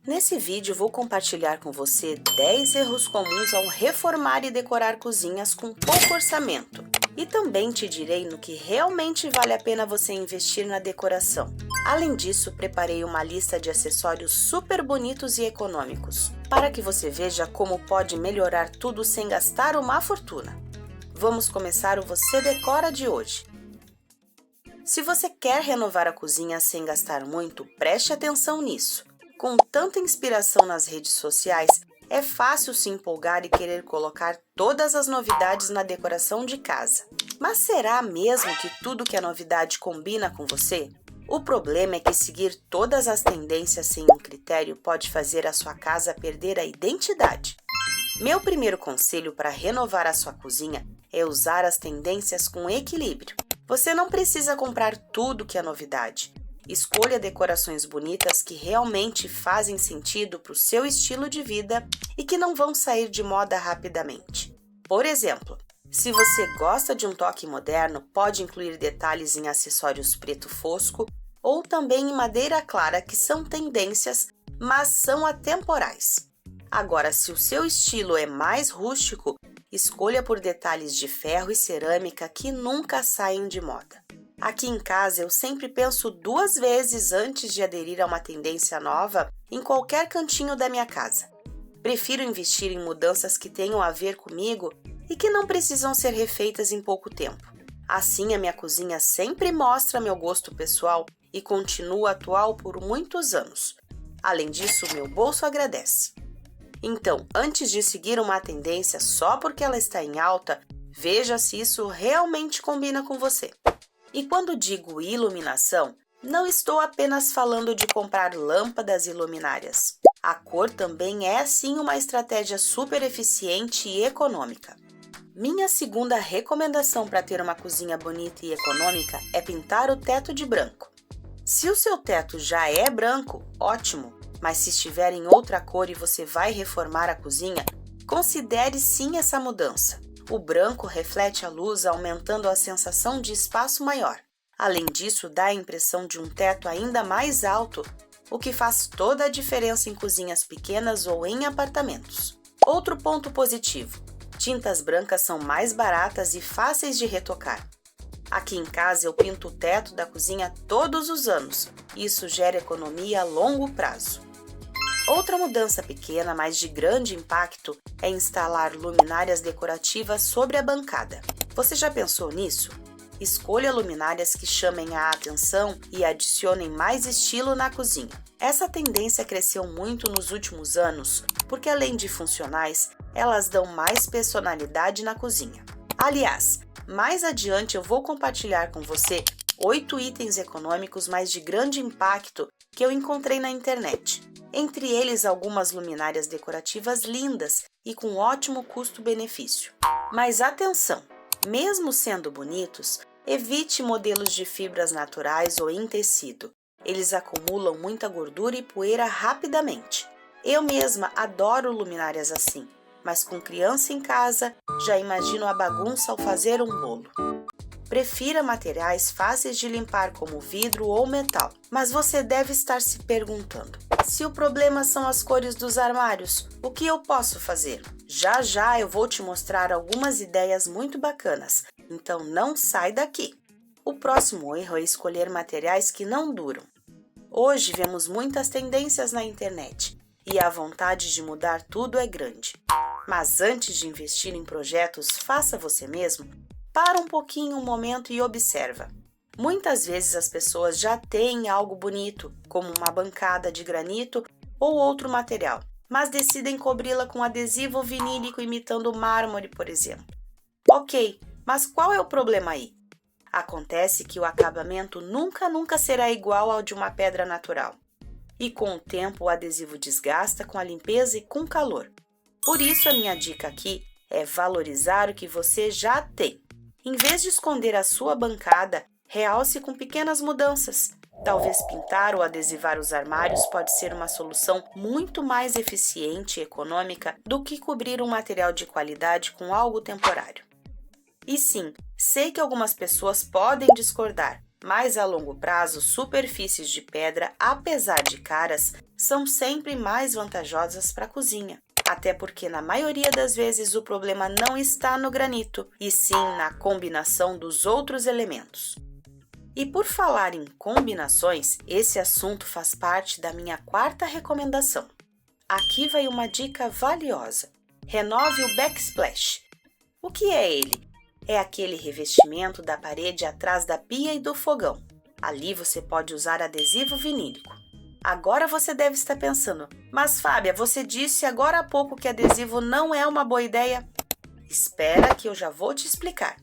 Nesse vídeo vou compartilhar com você 10 erros comuns ao reformar e decorar cozinhas com pouco orçamento. E também te direi no que realmente vale a pena você investir na decoração. Além disso, preparei uma lista de acessórios super bonitos e econômicos, para que você veja como pode melhorar tudo sem gastar uma fortuna. Vamos começar o Você Decora de hoje. Se você quer renovar a cozinha sem gastar muito, preste atenção nisso. Com tanta inspiração nas redes sociais, é fácil se empolgar e querer colocar todas as novidades na decoração de casa. Mas será mesmo que tudo que é novidade combina com você? O problema é que seguir todas as tendências sem um critério pode fazer a sua casa perder a identidade. Meu primeiro conselho para renovar a sua cozinha é usar as tendências com equilíbrio. Você não precisa comprar tudo que é novidade. Escolha decorações bonitas que realmente fazem sentido para o seu estilo de vida e que não vão sair de moda rapidamente. Por exemplo, se você gosta de um toque moderno, pode incluir detalhes em acessórios preto fosco ou também em madeira clara, que são tendências, mas são atemporais. Agora, se o seu estilo é mais rústico, escolha por detalhes de ferro e cerâmica que nunca saem de moda. Aqui em casa, eu sempre penso 2 vezes antes de aderir a uma tendência nova em qualquer cantinho da minha casa. Prefiro investir em mudanças que tenham a ver comigo e que não precisam ser refeitas em pouco tempo. Assim, a minha cozinha sempre mostra meu gosto pessoal e continua atual por muitos anos. Além disso, meu bolso agradece. Então, antes de seguir uma tendência só porque ela está em alta, veja se isso realmente combina com você. E quando digo iluminação, não estou apenas falando de comprar lâmpadas e luminárias. A cor também é sim uma estratégia super eficiente e econômica. Minha segunda recomendação para ter uma cozinha bonita e econômica é pintar o teto de branco. Se o seu teto já é branco, ótimo, mas se estiver em outra cor e você vai reformar a cozinha, considere sim essa mudança. O branco reflete a luz, aumentando a sensação de espaço maior. Além disso, dá a impressão de um teto ainda mais alto, o que faz toda a diferença em cozinhas pequenas ou em apartamentos. Outro ponto positivo: tintas brancas são mais baratas e fáceis de retocar. Aqui em casa eu pinto o teto da cozinha todos os anos. Isso gera economia a longo prazo. Outra mudança pequena, mas de grande impacto, é instalar luminárias decorativas sobre a bancada. Você já pensou nisso? Escolha luminárias que chamem a atenção e adicionem mais estilo na cozinha. Essa tendência cresceu muito nos últimos anos, porque além de funcionais, elas dão mais personalidade na cozinha. Aliás, mais adiante eu vou compartilhar com você 8 itens econômicos, mas de grande impacto que eu encontrei na internet. Entre eles, algumas luminárias decorativas lindas e com ótimo custo-benefício. Mas atenção! Mesmo sendo bonitos, evite modelos de fibras naturais ou em tecido. Eles acumulam muita gordura e poeira rapidamente. Eu mesma adoro luminárias assim, mas com criança em casa, já imagino a bagunça ao fazer um bolo. Prefira materiais fáceis de limpar como vidro ou metal. Mas você deve estar se perguntando: se o problema são as cores dos armários, o que eu posso fazer? Já já eu vou te mostrar algumas ideias muito bacanas, então não sai daqui! O próximo erro é escolher materiais que não duram. Hoje vemos muitas tendências na internet e a vontade de mudar tudo é grande. Mas antes de investir em projetos, faça você mesmo. Para um pouquinho um momento e observa. Muitas vezes as pessoas já têm algo bonito, como uma bancada de granito ou outro material, mas decidem cobri-la com adesivo vinílico imitando mármore, por exemplo. Ok, mas qual é o problema aí? Acontece que o acabamento nunca será igual ao de uma pedra natural. E com o tempo o adesivo desgasta com a limpeza e com calor. Por isso a minha dica aqui é valorizar o que você já tem. Em vez de esconder a sua bancada, realce com pequenas mudanças. Talvez pintar ou adesivar os armários pode ser uma solução muito mais eficiente e econômica do que cobrir um material de qualidade com algo temporário. E sim, sei que algumas pessoas podem discordar, Mas a longo prazo, superfícies de pedra, apesar de caras, são sempre mais vantajosas para a cozinha. Até porque na maioria das vezes o problema não está no granito, e sim na combinação dos outros elementos. E por falar em combinações, esse assunto faz parte da minha quarta recomendação. Aqui vai uma dica valiosa. Renove o backsplash. O que é ele? É aquele revestimento da parede atrás da pia e do fogão. Ali você pode usar adesivo vinílico. Agora você deve estar pensando, mas Fábia, você disse agora há pouco que adesivo não é uma boa ideia? Espera que eu já vou te explicar.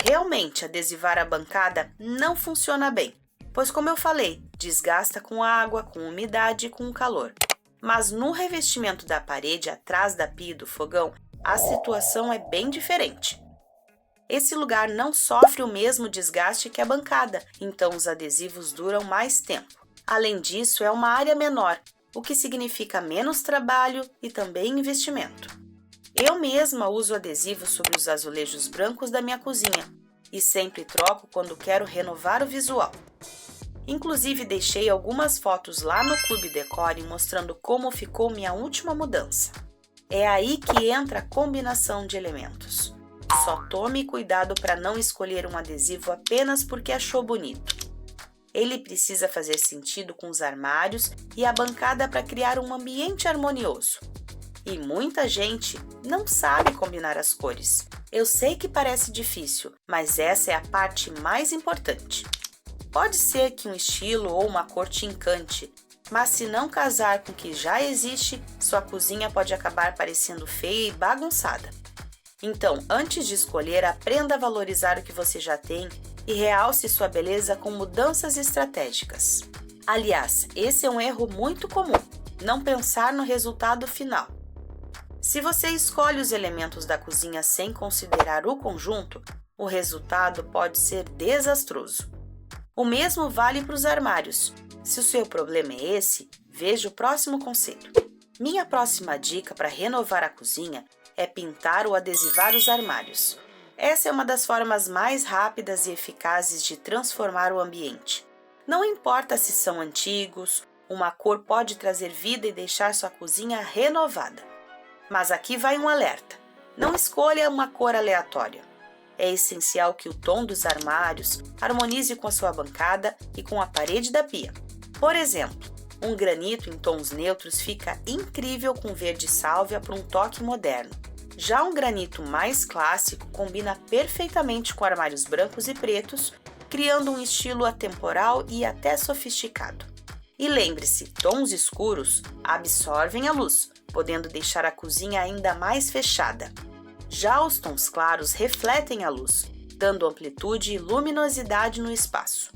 Realmente, adesivar a bancada não funciona bem, pois como eu falei, desgasta com água, com umidade e com calor. Mas no revestimento da parede atrás da pia e do fogão, a situação é bem diferente. Esse lugar não sofre o mesmo desgaste que a bancada, então os adesivos duram mais tempo. Além disso, é uma área menor, o que significa menos trabalho e também investimento. Eu mesma uso adesivo sobre os azulejos brancos da minha cozinha e sempre troco quando quero renovar o visual. Inclusive, deixei algumas fotos lá no Clube Decore mostrando como ficou minha última mudança. É aí que entra a combinação de elementos. Só tome cuidado para não escolher um adesivo apenas porque achou bonito. Ele precisa fazer sentido com os armários e a bancada para criar um ambiente harmonioso. E muita gente não sabe combinar as cores. Eu sei que parece difícil, mas essa é a parte mais importante. Pode ser que um estilo ou uma cor te encante, mas se não casar com o que já existe, sua cozinha pode acabar parecendo feia e bagunçada. Então, antes de escolher, aprenda a valorizar o que você já tem e realce sua beleza com mudanças estratégicas. Aliás, esse é um erro muito comum, não pensar no resultado final. Se você escolhe os elementos da cozinha sem considerar o conjunto, o resultado pode ser desastroso. O mesmo vale para os armários. Se o seu problema é esse, veja o próximo conselho. Minha próxima dica para renovar a cozinha é pintar ou adesivar os armários. Essa é uma das formas mais rápidas e eficazes de transformar o ambiente. Não importa se são antigos, uma cor pode trazer vida e deixar sua cozinha renovada. Mas aqui vai um alerta: não escolha uma cor aleatória. É essencial que o tom dos armários harmonize com a sua bancada e com a parede da pia. Por exemplo, um granito em tons neutros fica incrível com verde sálvia para um toque moderno. Já um granito mais clássico combina perfeitamente com armários brancos e pretos, criando um estilo atemporal e até sofisticado. E lembre-se, tons escuros absorvem a luz, podendo deixar a cozinha ainda mais fechada. Já os tons claros refletem a luz, dando amplitude e luminosidade no espaço.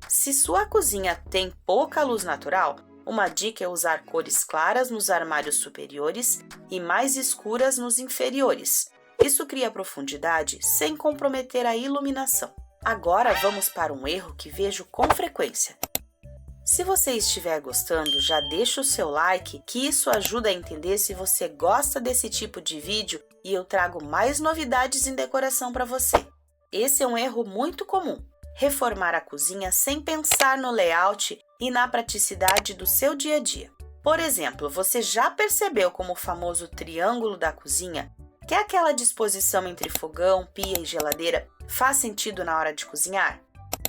Se sua cozinha tem pouca luz natural, uma dica é usar cores claras nos armários superiores e mais escuras nos inferiores. Isso cria profundidade sem comprometer a iluminação. Agora vamos para um erro que vejo com frequência. Se você estiver gostando, já deixa o seu like, que isso ajuda a entender se você gosta desse tipo de vídeo e eu trago mais novidades em decoração para você. Esse é um erro muito comum: reformar a cozinha sem pensar no layout e na praticidade do seu dia a dia. Por exemplo, você já percebeu como o famoso triângulo da cozinha, que é aquela disposição entre fogão, pia e geladeira, faz sentido na hora de cozinhar?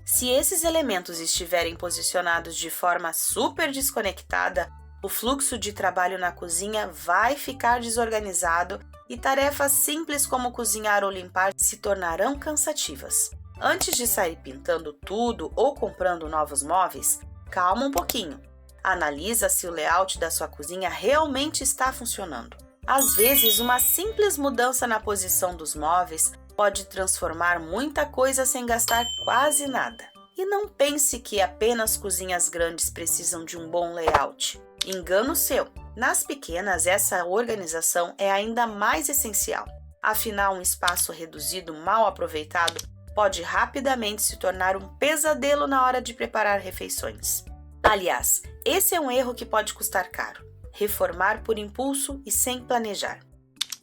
Se esses elementos estiverem posicionados de forma super desconectada, o fluxo de trabalho na cozinha vai ficar desorganizado e tarefas simples como cozinhar ou limpar se tornarão cansativas. Antes de sair pintando tudo ou comprando novos móveis, calma um pouquinho. Analisa se o layout da sua cozinha realmente está funcionando. Às vezes, uma simples mudança na posição dos móveis pode transformar muita coisa sem gastar quase nada. E não pense que apenas cozinhas grandes precisam de um bom layout. Engano seu! Nas pequenas, essa organização é ainda mais essencial. Afinal, um espaço reduzido mal aproveitado pode rapidamente se tornar um pesadelo na hora de preparar refeições. Aliás, esse é um erro que pode custar caro: reformar por impulso e sem planejar.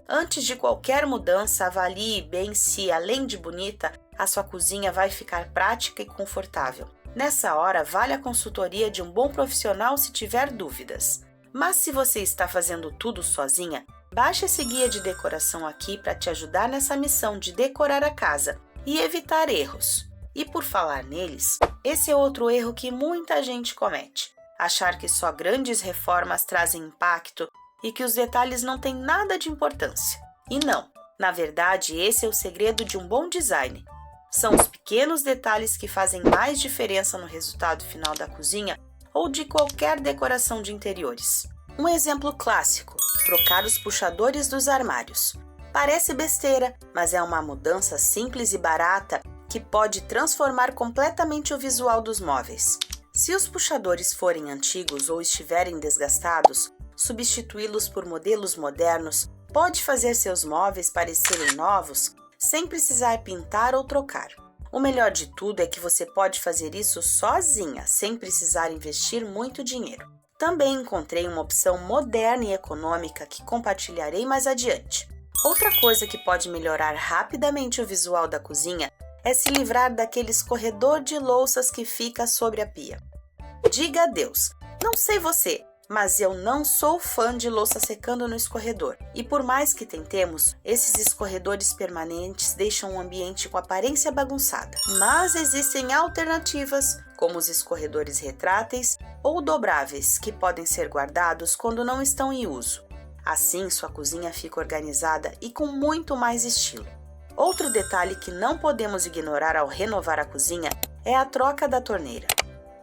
Antes de qualquer mudança, avalie bem se, além de bonita, a sua cozinha vai ficar prática e confortável. Nessa hora, vale a consultoria de um bom profissional se tiver dúvidas. Mas se você está fazendo tudo sozinha, baixe esse guia de decoração aqui para te ajudar nessa missão de decorar a casa e evitar erros. E por falar neles, esse é outro erro que muita gente comete: achar que só grandes reformas trazem impacto e que os detalhes não têm nada de importância. E não, na verdade, esse é o segredo de um bom design. São os pequenos detalhes que fazem mais diferença no resultado final da cozinha ou de qualquer decoração de interiores. Um exemplo clássico: trocar os puxadores dos armários. Parece besteira, mas é uma mudança simples e barata que pode transformar completamente o visual dos móveis. Se os puxadores forem antigos ou estiverem desgastados, substituí-los por modelos modernos pode fazer seus móveis parecerem novos sem precisar pintar ou trocar. O melhor de tudo é que você pode fazer isso sozinha, sem precisar investir muito dinheiro. Também encontrei uma opção moderna e econômica que compartilharei mais adiante. Outra coisa que pode melhorar rapidamente o visual da cozinha é se livrar daquele escorredor de louças que fica sobre a pia. Diga adeus! Não sei você, mas eu não sou fã de louça secando no escorredor. E por mais que tentemos, esses escorredores permanentes deixam o ambiente com aparência bagunçada. Mas existem alternativas, como os escorredores retráteis ou dobráveis, que podem ser guardados quando não estão em uso. Assim, sua cozinha fica organizada e com muito mais estilo. Outro detalhe que não podemos ignorar ao renovar a cozinha é a troca da torneira.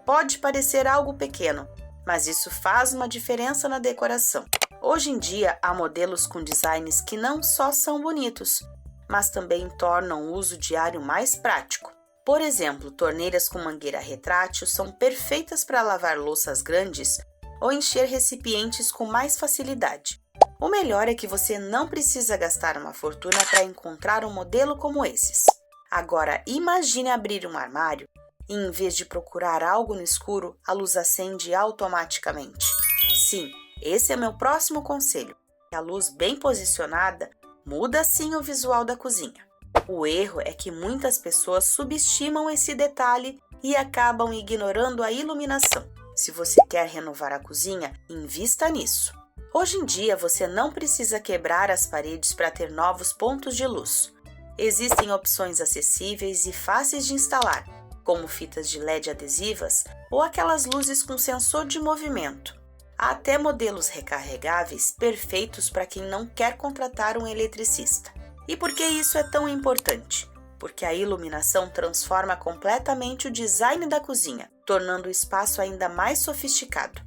Pode parecer algo pequeno, mas isso faz uma diferença na decoração. Hoje em dia, há modelos com designs que não só são bonitos, mas também tornam o uso diário mais prático. Por exemplo, torneiras com mangueira retrátil são perfeitas para lavar louças grandes ou encher recipientes com mais facilidade. O melhor é que você não precisa gastar uma fortuna para encontrar um modelo como esses. Agora, imagine abrir um armário e, em vez de procurar algo no escuro, a luz acende automaticamente. Sim, esse é meu próximo conselho. A luz bem posicionada muda sim o visual da cozinha. O erro é que muitas pessoas subestimam esse detalhe e acabam ignorando a iluminação. Se você quer renovar a cozinha, invista nisso. Hoje em dia, você não precisa quebrar as paredes para ter novos pontos de luz. Existem opções acessíveis e fáceis de instalar, como fitas de LED adesivas ou aquelas luzes com sensor de movimento. Há até modelos recarregáveis perfeitos para quem não quer contratar um eletricista. E por que isso é tão importante? Porque a iluminação transforma completamente o design da cozinha, tornando o espaço ainda mais sofisticado.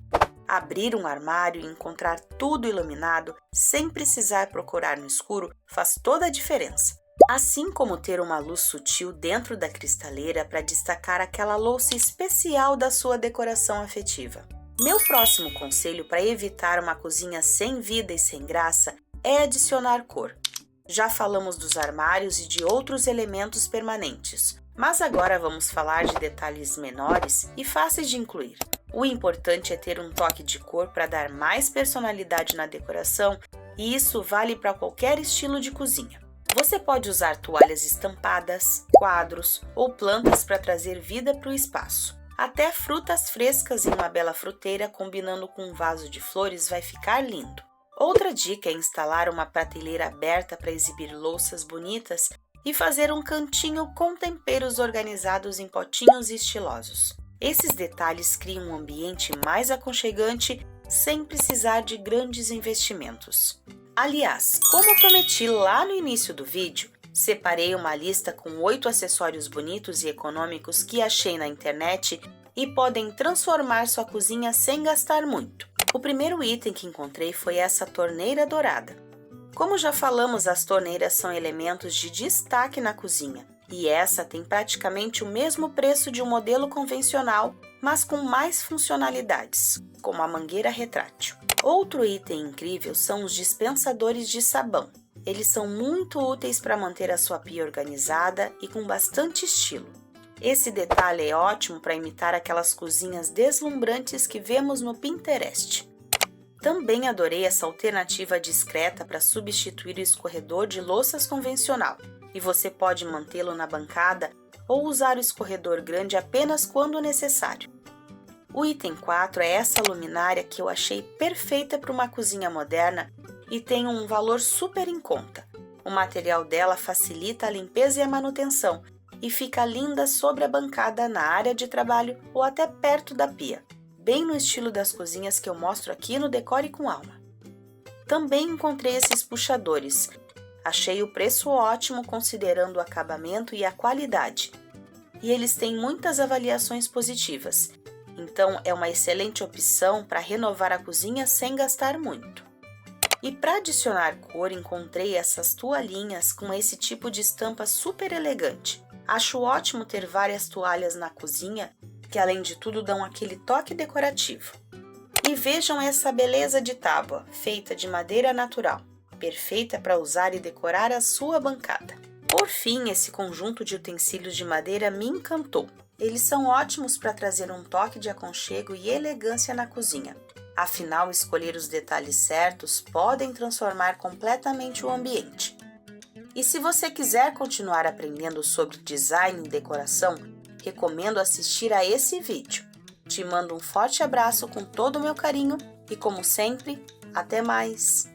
Abrir um armário e encontrar tudo iluminado sem precisar procurar no escuro faz toda a diferença. Assim como ter uma luz sutil dentro da cristaleira para destacar aquela louça especial da sua decoração afetiva. Meu próximo conselho para evitar uma cozinha sem vida e sem graça é adicionar cor. Já falamos dos armários e de outros elementos permanentes, mas agora vamos falar de detalhes menores e fáceis de incluir. O importante é ter um toque de cor para dar mais personalidade na decoração, e isso vale para qualquer estilo de cozinha. Você pode usar toalhas estampadas, quadros ou plantas para trazer vida para o espaço. Até frutas frescas em uma bela fruteira combinando com um vaso de flores vai ficar lindo. Outra dica é instalar uma prateleira aberta para exibir louças bonitas e fazer um cantinho com temperos organizados em potinhos estilosos. Esses detalhes criam um ambiente mais aconchegante sem precisar de grandes investimentos. Aliás, como prometi lá no início do vídeo, separei uma lista com 8 acessórios bonitos e econômicos que achei na internet e podem transformar sua cozinha sem gastar muito. O primeiro item que encontrei foi essa torneira dourada. Como já falamos, as torneiras são elementos de destaque na cozinha. E essa tem praticamente o mesmo preço de um modelo convencional, mas com mais funcionalidades, como a mangueira retrátil. Outro item incrível são os dispensadores de sabão. Eles são muito úteis para manter a sua pia organizada e com bastante estilo. Esse detalhe é ótimo para imitar aquelas cozinhas deslumbrantes que vemos no Pinterest. Também adorei essa alternativa discreta para substituir o escorredor de louças convencional. e você pode mantê-lo na bancada ou usar o escorredor grande apenas quando necessário. O item 4 é essa luminária que eu achei perfeita para uma cozinha moderna e tem um valor super em conta. O material dela facilita a limpeza e a manutenção e fica linda sobre a bancada na área de trabalho ou até perto da pia, bem no estilo das cozinhas que eu mostro aqui no Decore com Alma. Também encontrei esses puxadores. Achei o preço ótimo considerando o acabamento e a qualidade. E eles têm muitas avaliações positivas, então é uma excelente opção para renovar a cozinha sem gastar muito. E para adicionar cor, encontrei essas toalhinhas com esse tipo de estampa super elegante. Acho ótimo ter várias toalhas na cozinha, que além de tudo dão aquele toque decorativo. E vejam essa beleza de tábua, feita de madeira natural, perfeita para usar e decorar a sua bancada. Por fim, esse conjunto de utensílios de madeira me encantou. Eles são ótimos para trazer um toque de aconchego e elegância na cozinha. Afinal, escolher os detalhes certos podem transformar completamente o ambiente. E se você quiser continuar aprendendo sobre design e decoração, recomendo assistir a esse vídeo. Te mando um forte abraço com todo o meu carinho e, como sempre, até mais!